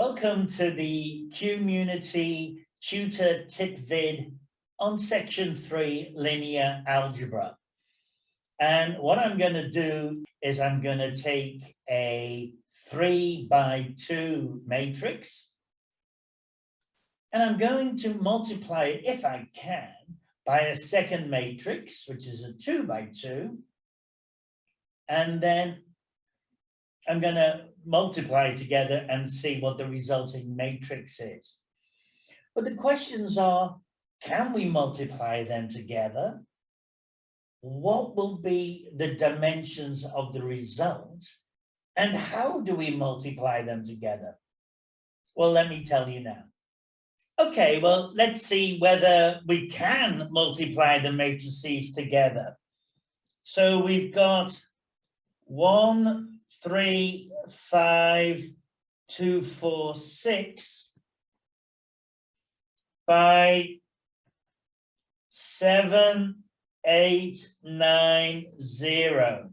Welcome to the Q-munity Tutor TipVid on section 3 linear algebra. And what I'm going to do is I'm going to take a 3x2 matrix and I'm going to multiply it, if I can, by a second matrix, which is a 2x2, and then I'm going to multiply together and see what the resulting matrix is. But the questions are, can we multiply them together? What will be the dimensions of the result? And how do we multiply them together? Well, let me tell you now. Okay, well, let's see whether we can multiply the matrices together. So we've got 1, 3, 5, 2, 4, 6 by 7, 8, 9, 0.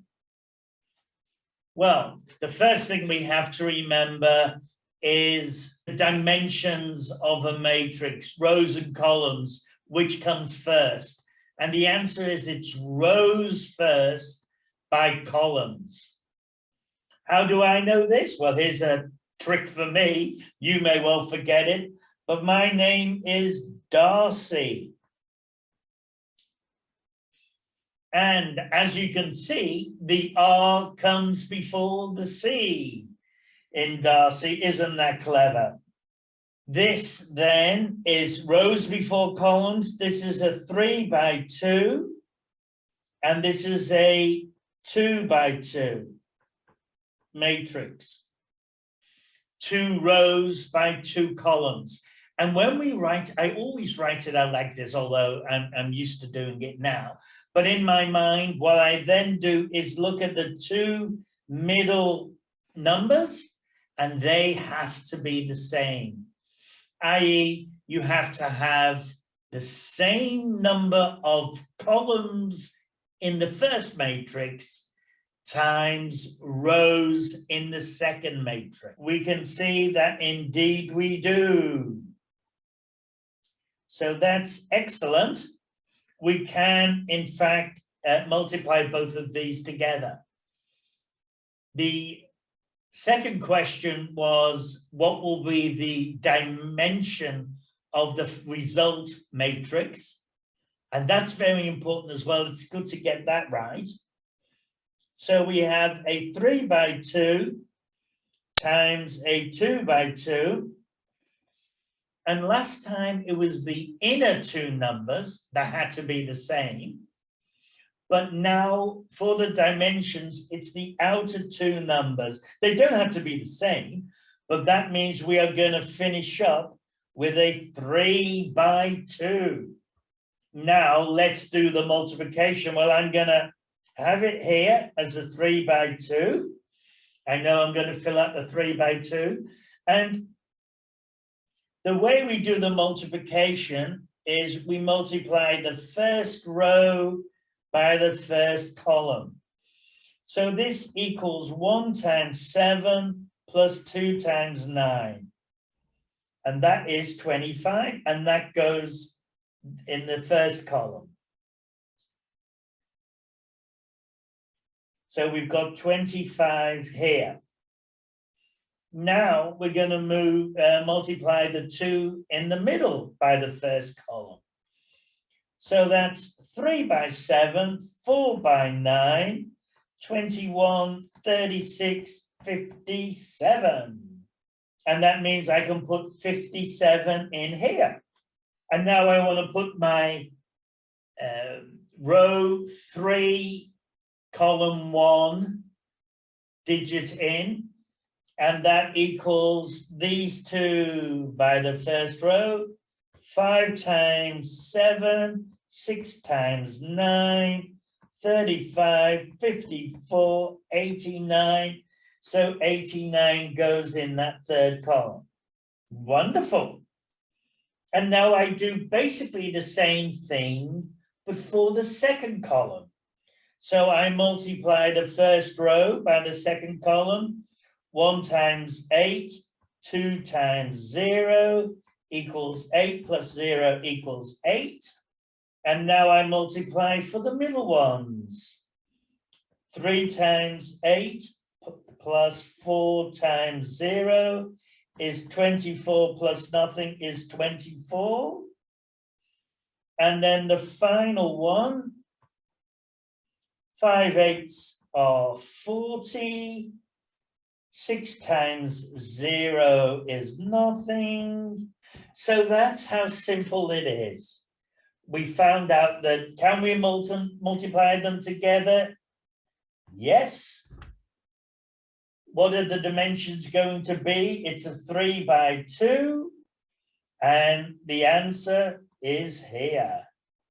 Well, the first thing we have to remember is the dimensions of a matrix, rows and columns, which comes first? And the answer is it's rows first by columns. How do I know this? Well, here's a trick for me. You may well forget it, but my name is Darcy. And as you can see, the R comes before the C in Darcy. Isn't that clever? This then is rows before columns. This is a 3x2, and this is a 2x2 matrix. 2 rows by 2 columns. And when we write, I always write it out like this, although I'm used to doing it now. But in my mind, what I then do is look at the 2 middle numbers, and they have to be the same. i.e., you have to have the same number of columns in the first matrix times rows in the second matrix. We can see that indeed we do. So that's excellent. We can, in fact, multiply both of these together. The second question was, what will be the dimension of the result matrix? And that's very important as well. It's good to get that right. So we have a 3x2 times a 2x2. And last time it was the inner 2 numbers that had to be the same. But now for the dimensions, it's the outer 2 numbers. They don't have to be the same, but that means we are going to finish up with a 3x2. Now let's do the multiplication. Well, I'm going to have it here as a 3x2. I know I'm going to fill out the 3x2. And the way we do the multiplication is we multiply the first row by the first column. So this equals 1 times 7 plus 2 times 9. And that is 25, and that goes in the first column. So we've got 25 here. Now we're going to multiply the 2 in the middle by the first column. So that's 3 by 7, 4 by 9, 21, 36, 57. And that means I can put 57 in here. And now I want to put my row 3, column 1 digit in. And that equals these 2 by the first row, 5 times 7, 6 times 9, 35, 54, 89. So 89 goes in that third column. Wonderful. And now I do basically the same thing before the second column. So I multiply the first row by the second column, 1 times 8, 2 times 0 equals 8 plus 0 equals 8. And now I multiply for the middle ones. 3 times 8 plus 4 times 0 is 24 plus nothing is 24. And then the final one, 5/8 are 40. 6 times 0 is nothing. So that's how simple it is. We found out that, can we multiply them together? Yes. What are the dimensions going to be? It's a 3 by 2. And the answer is here.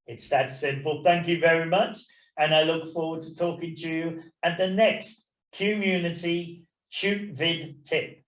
It's that simple. Thank you very much. And I look forward to talking to you at the next Q-munity TipVid tip.